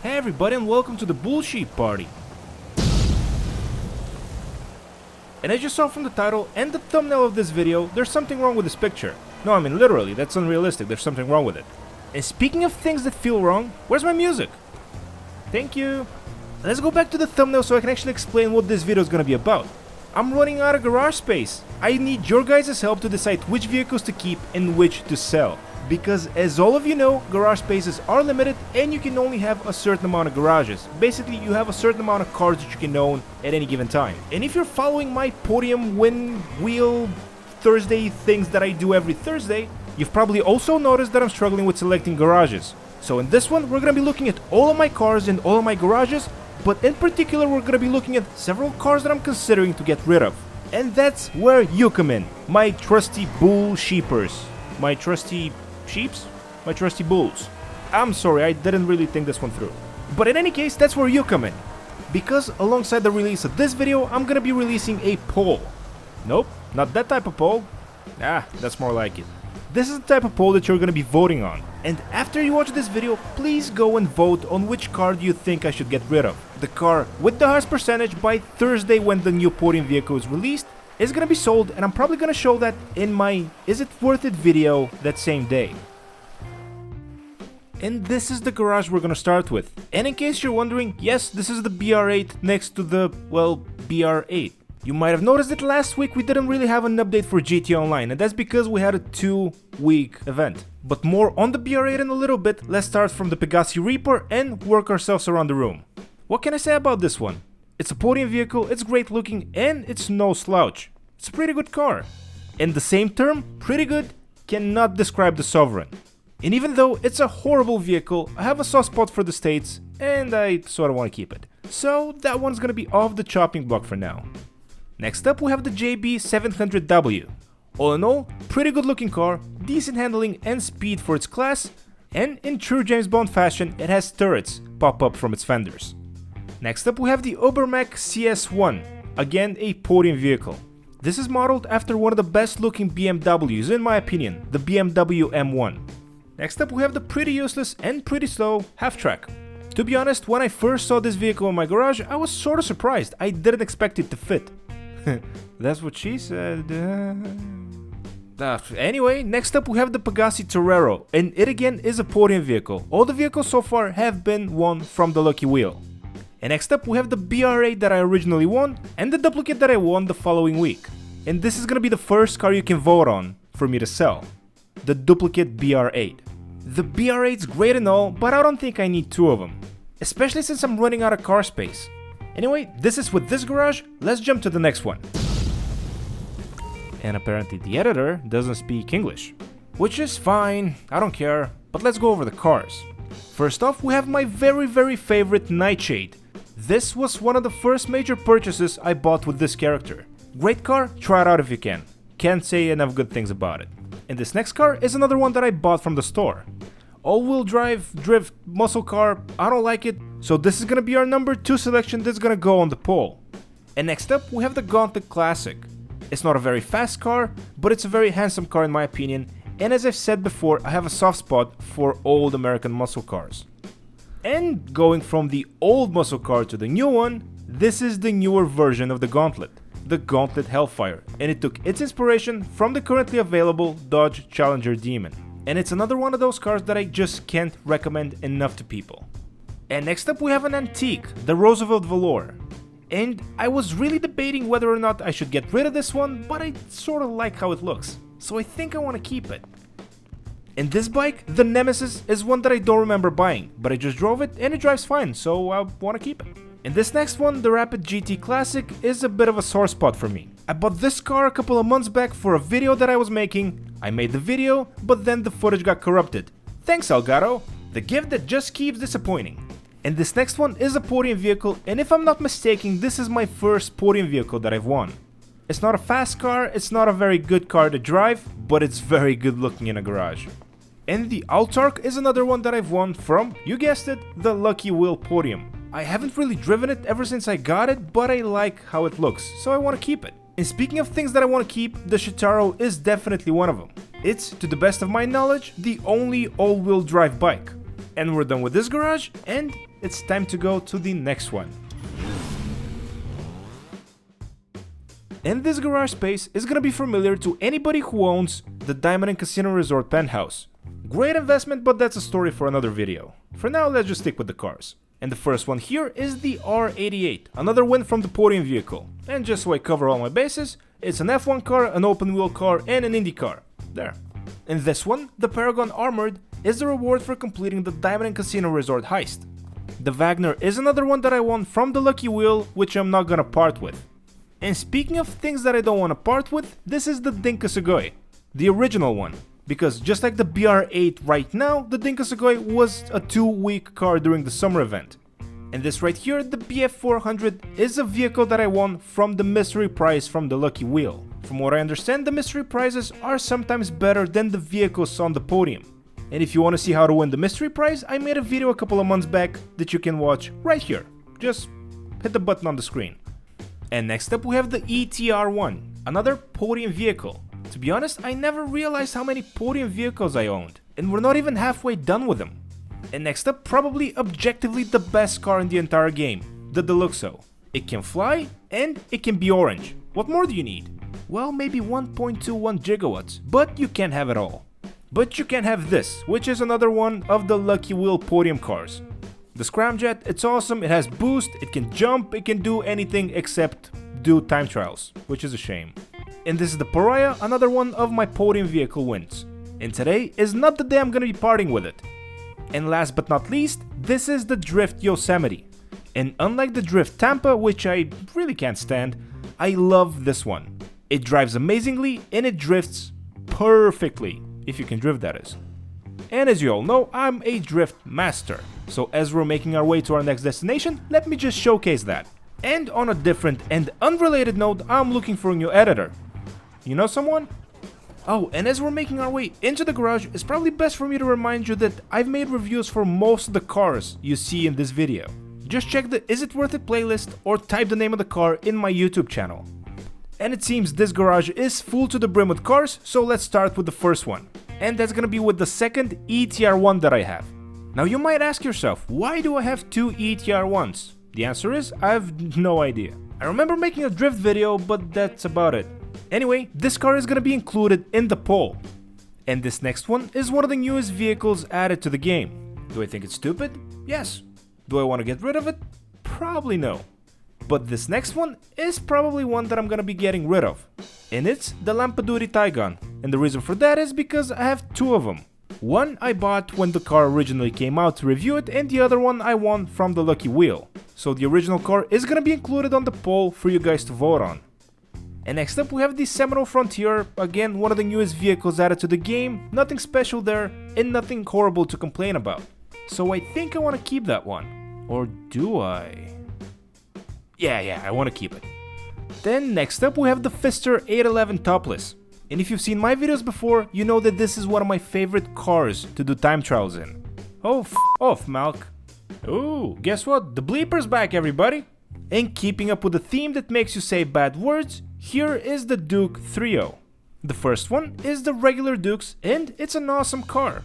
Hey everybody and welcome to the BullSheepParty. And as you saw from the title and the thumbnail of this video, there's something wrong with this picture. No, I mean literally, that's unrealistic, there's something wrong with it. And speaking of things that feel wrong, where's my music? Thank you. Let's go back to the thumbnail so I can actually explain what this video is gonna be about. I'm running out of garage space. I need your guys' help to decide which vehicles to keep and which to sell. Because as all of you know, garage spaces are limited and you can only have a certain amount of garages. Basically, you have a certain amount of cars that you can own at any given time. And if you're following my podium win wheel Thursday things that I do every Thursday, you've probably also noticed that I'm struggling with selecting garages. So in this one, we're going to be looking at all of my cars and all of my garages, but in particular, we're going to be looking at several cars that I'm considering to get rid of. And that's where you come in, my trusty bull sheepers. My trusty sheeps? My trusty bulls. I'm sorry, I didn't really think this one through. But in any case, that's where you come in. Because alongside the release of this video, I'm gonna be releasing a poll. Nope, not that type of poll. Ah, that's more like it. This is the type of poll that you're gonna be voting on. And after you watch this video, please go and vote on which car do you think I should get rid of. The car with the highest percentage by Thursday when the new podium vehicle is released is gonna be sold, and I'm probably gonna show that in my Is It Worth It video that same day. And this is the garage we're gonna start with. And in case you're wondering, yes, this is the BR8 next to the, well, BR8. You might have noticed that last week we didn't really have an update for GTA Online, and that's because we had a 2-week event. But more on the BR8 in a little bit. Let's start from the Pegassi Reaper and work ourselves around the room. What can I say about this one? It's a podium vehicle, it's great looking, and it's no slouch. It's a pretty good car. In the same term, pretty good cannot describe the Sovereign. And even though it's a horrible vehicle, I have a soft spot for the States, and I sort of want to keep it. So that one's gonna be off the chopping block for now. Next up we have the JB700W. All in all, pretty good looking car, decent handling and speed for its class, and in true James Bond fashion, it has turrets pop up from its fenders. Next up we have the Obermec Cs1, again a podium vehicle. This is modeled after one of the best looking BMWs in my opinion, the BMW M1. Next up we have the pretty useless and pretty slow half-track. To be honest, when I first saw this vehicle in my garage, I was sort of surprised. I didn't expect it to fit. That's what she said. Anyway, next up we have the Pegassi Torero, and it again is a podium vehicle. All the vehicles so far have been won from the Lucky Wheel. And next up we have the BR8 that I originally won, and the duplicate that I won the following week. And this is gonna be the first car you can vote on for me to sell. The duplicate BR8. The BR8's great and all, but I don't think I need two of them. Especially since I'm running out of car space. Anyway, this is with this garage, let's jump to the next one. And apparently the editor doesn't speak English. Which is fine, I don't care, but let's go over the cars. First off, we have my very favorite Nightshade. This was one of the first major purchases I bought with this character. Great car, try it out if you can. Can't say enough good things about it. And this next car is another one that I bought from the store. All-wheel drive, drift, muscle car, I don't like it, so this is gonna be our number 2 selection that's gonna go on the poll. And next up, we have the Untitled Classic. It's not a very fast car, but it's a very handsome car in my opinion, and as I've said before, I have a soft spot for old American muscle cars. And going from the old muscle car to the new one, this is the newer version of the Gauntlet, the Gauntlet Hellfire, and it took its inspiration from the currently available Dodge Challenger Demon. And it's another one of those cars that I just can't recommend enough to people. And next up we have an antique, the Roosevelt Velour. And I was really debating whether or not I should get rid of this one, but I sort of like how it looks, so I think I want to keep it. And this bike, the Nemesis, is one that I don't remember buying, but I just drove it and it drives fine, so I want to keep it. And this next one, the Rapid GT Classic, is a bit of a sore spot for me. I bought this car a couple of months back for a video that I was making. I made the video, but then the footage got corrupted. Thanks Elgato, the gift that just keeps disappointing. And this next one is a podium vehicle, and if I'm not mistaken, this is my first podium vehicle that I've won. It's not a fast car, it's not a very good car to drive, but it's very good looking in a garage. And the Autark is another one that I've won from, you guessed it, the Lucky Wheel Podium. I haven't really driven it ever since I got it, but I like how it looks, so I want to keep it. And speaking of things that I want to keep, the Shitaro is definitely one of them. It's, to the best of my knowledge, the only all-wheel drive bike. And we're done with this garage, and it's time to go to the next one. And this garage space is gonna be familiar to anybody who owns the Diamond and Casino Resort penthouse. Great investment, but that's a story for another video. For now, let's just stick with the cars. And the first one here is the R88, another win from the podium vehicle. And just so I cover all my bases, it's an F1 car, an open wheel car, and an Indy car. There. In this one, the Paragon Armored is the reward for completing the Diamond and Casino Resort heist. The Wagner is another one that I won from the Lucky Wheel, which I'm not gonna part with. And speaking of things that I don't want to part with, this is the Dinka Sugoi, the original one. Because just like the BR8 right now, the Dinka Sugoi was a 2-week car during the summer event. And this right here, the BF400, is a vehicle that I won from the mystery prize from the Lucky Wheel. From what I understand, the mystery prizes are sometimes better than the vehicles on the podium. And if you want to see how to win the mystery prize, I made a video a couple of months back that you can watch right here. Just hit the button on the screen. And next up we have the ETR1, another podium vehicle. To be honest, I never realized how many podium vehicles I owned, and we're not even halfway done with them. And next up, probably objectively the best car in the entire game, the Deluxo. It can fly, and it can be orange. What more do you need? Well, maybe 1.21 gigawatts, but you can't have it all. But you can have this, which is another one of the Lucky Wheel podium cars. The Scramjet, it's awesome, it has boost, it can jump, it can do anything except do time trials, which is a shame. And this is the Pariah, another one of my podium vehicle wins. And today is not the day I'm gonna be parting with it. And last but not least, this is the Drift Yosemite. And unlike the Drift Tampa, which I really can't stand, I love this one. It drives amazingly and it drifts perfectly, if you can drift that is. And as you all know, I'm a drift master. So as we're making our way to our next destination, let me just showcase that. And on a different and unrelated note, I'm looking for a new editor. You know someone? Oh, and as we're making our way into the garage, it's probably best for me to remind you that I've made reviews for most of the cars you see in this video. Just check the Is It Worth It playlist or type the name of the car in my YouTube channel. And it seems this garage is full to the brim with cars, so let's start with the first one. And that's gonna be with the second ETR1 that I have. Now you might ask yourself, why do I have two ETR1s? The answer is, I have no idea. I remember making a drift video, but that's about it. Anyway, this car is gonna be included in the poll. And this next one is one of the newest vehicles added to the game. Do I think it's stupid? Yes. Do I want to get rid of it? Probably no. But this next one is probably one that I'm gonna be getting rid of. And it's the Lampaduri Taigun. And the reason for that is because I have two of them. One I bought when the car originally came out to review it, and the other one I won from the Lucky Wheel. So the original car is gonna be included on the poll for you guys to vote on. And next up we have the Seminole Frontier, again one of the newest vehicles added to the game, nothing special there and nothing horrible to complain about. So I think I want to keep that one. Or do I? Yeah, I want to keep it. Then next up we have the Pfister 811 Topless. And if you've seen my videos before, you know that this is one of my favorite cars to do time trials in. Oh, f off, Malk. Ooh, guess what? The bleeper's back, everybody! And keeping up with the theme that makes you say bad words, here is the Duke 3.0. The first one is the regular Dukes, and it's an awesome car.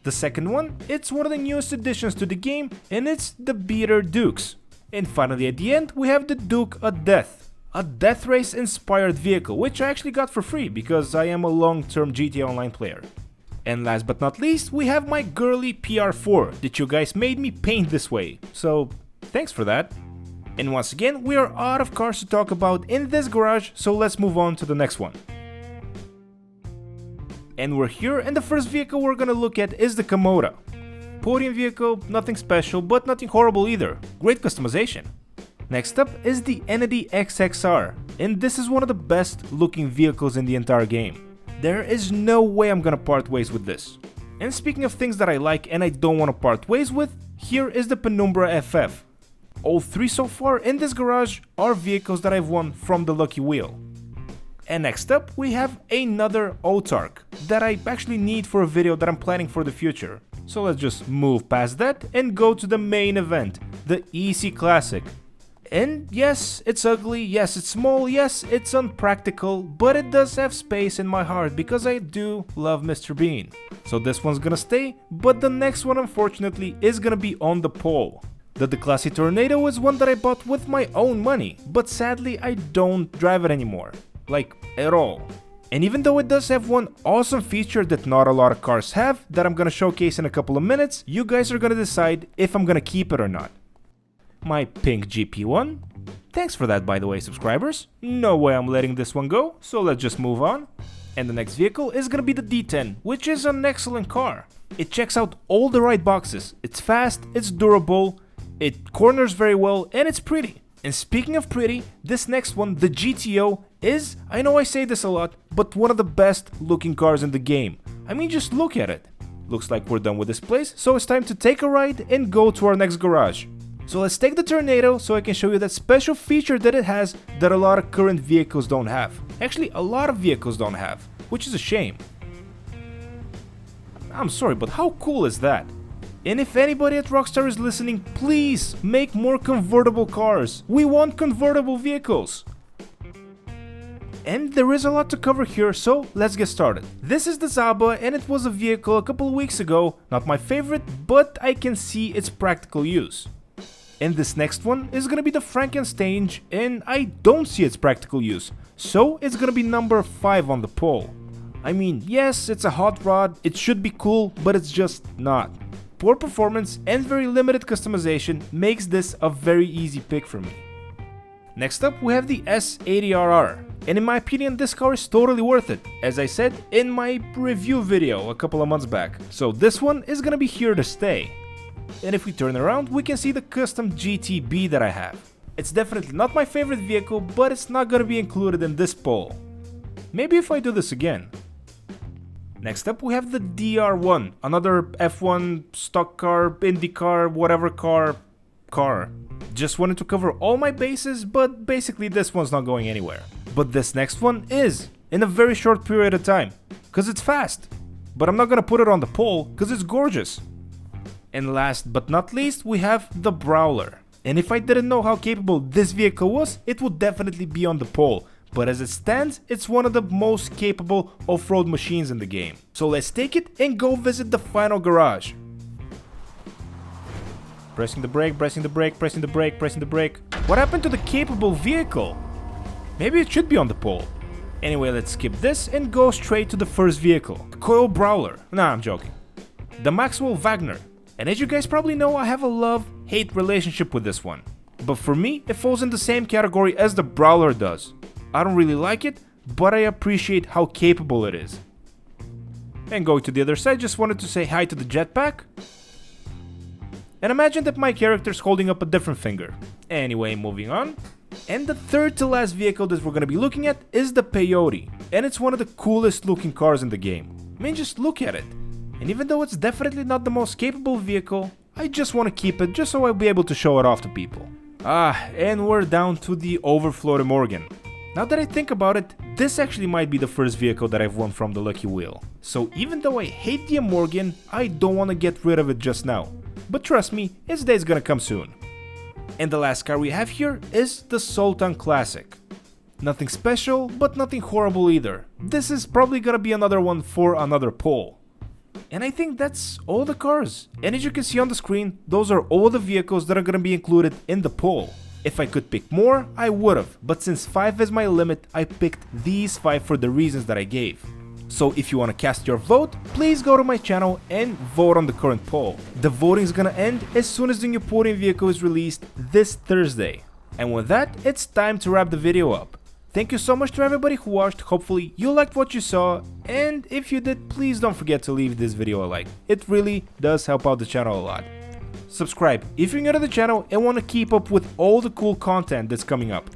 The second one, it's one of the newest additions to the game, and it's the Beater Dukes. And finally at the end, we have the Duke of Death. A death race inspired vehicle, which I actually got for free because I am a long-term GTA Online player. And last but not least, we have my girly PR4 that you guys made me paint this way, so thanks for that. And once again, we are out of cars to talk about in this garage, so let's move on to the next one. And we're here, and the first vehicle we're gonna look at is the Komoda. Podium vehicle, nothing special, but nothing horrible either. Great customization. Next up is the Entity XXR, and this is one of the best looking vehicles in the entire game. There is no way I'm gonna part ways with this. And speaking of things that I like and I don't want to part ways with, here is the Penumbra FF. All three so far in this garage are vehicles that I've won from the Lucky Wheel. And next up we have another Autark that I actually need for a video that I'm planning for the future. So let's just move past that and go to the main event, the EC Classic. And yes, it's ugly, yes, it's small, yes, it's unpractical, but it does have space in my heart because I do love Mr. Bean. So this one's gonna stay, but the next one unfortunately is gonna be on the pole. The Classic Tornado is one that I bought with my own money, but sadly I don't drive it anymore. Like, at all. And even though it does have one awesome feature that not a lot of cars have, that I'm gonna showcase in a couple of minutes, you guys are gonna decide if I'm gonna keep it or not. My pink GP1. Thanks for that, by the way, subscribers. No way I'm letting this one go, so let's just move on. And the next vehicle is gonna be the D10, which is an excellent car. It checks out all the right boxes. It's fast, it's durable, it corners very well, and it's pretty. And speaking of pretty, this next one, the GTO, is, I know I say this a lot, but one of the best looking cars in the game. I mean, just look at it. Looks like we're done with this place, so it's time to take a ride and go to our next garage. So let's take the Tornado so I can show you that special feature that it has that a lot of current vehicles don't have. Actually, a lot of vehicles don't have, which is a shame. I'm sorry, but how cool is that? And if anybody at Rockstar is listening, please make more convertible cars. We want convertible vehicles. And there is a lot to cover here, so let's get started. This is the Zaba, and it was a vehicle a couple of weeks ago. Not my favorite, but I can see its practical use. And this next one is gonna be the Frankenstein, and I don't see its practical use, so it's gonna be number 5 on the poll. I mean, yes, it's a hot rod, it should be cool, but it's just not. Poor performance and very limited customization makes this a very easy pick for me. Next up we have the S80RR, and in my opinion this car is totally worth it, as I said in my review video a couple of months back, so this one is gonna be here to stay. And if we turn around, we can see the custom GTB that I have. It's definitely not my favorite vehicle, but it's not gonna be included in this poll. Maybe if I do this again. Next up we have the DR1, another F1 stock car, Indy car, whatever car. Just wanted to cover all my bases, but basically this one's not going anywhere. But this next one is, in a very short period of time, cause it's fast. But I'm not gonna put it on the poll, cause it's gorgeous. And last but not least, we have the Brawler. And if I didn't know how capable this vehicle was, it would definitely be on the poll. But as it stands, it's one of the most capable off-road machines in the game. So let's take it and go visit the final garage. Pressing the brake, pressing the brake, pressing the brake, pressing the brake. What happened to the capable vehicle? Maybe it should be on the poll. Anyway, let's skip this and go straight to the first vehicle. The Coil Brawler. Nah, I'm joking. The Maxwell Wagner. And as you guys probably know, I have a love-hate relationship with this one. But for me, it falls in the same category as the Brawler does. I don't really like it, but I appreciate how capable it is. And going to the other side, just wanted to say hi to the jetpack. And imagine that my character's holding up a different finger. Anyway, moving on. And the third to last vehicle that we're gonna be looking at is the Peyote. And it's one of the coolest looking cars in the game. I mean, just look at it. And even though it's definitely not the most capable vehicle, I just want to keep it just so I'll be able to show it off to people. And we're down to the Overflow de Morgan. Now that I think about it, this actually might be the first vehicle that I've won from the Lucky Wheel. So even though I hate the Morgan, I don't want to get rid of it just now. But trust me, its day's gonna come soon. And the last car we have here is the Sultan Classic. Nothing special, but nothing horrible either. This is probably gonna be another one for another poll. And I think that's all the cars. And as you can see on the screen, those are all the vehicles that are gonna be included in the poll. If I could pick more, I would've, but since 5 is my limit, I picked these 5 for the reasons that I gave. So if you wanna cast your vote, please go to my channel and vote on the current poll. The voting is gonna end as soon as the new podium vehicle is released this Thursday. And with that, it's time to wrap the video up. Thank you so much to everybody who watched, hopefully you liked what you saw, and if you did, please don't forget to leave this video a like. It really does help out the channel a lot. Subscribe if you're new to the channel and want to keep up with all the cool content that's coming up.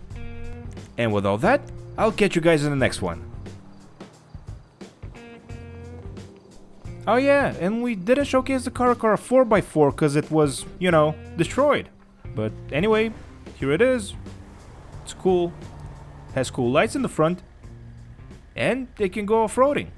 And with all that, I'll catch you guys in the next one. Oh yeah, and we didn't showcase the Karakoram 4x4 because it was, you know, destroyed. But anyway, here it is. It's cool. Has cool lights in the front. And it can go off-roading.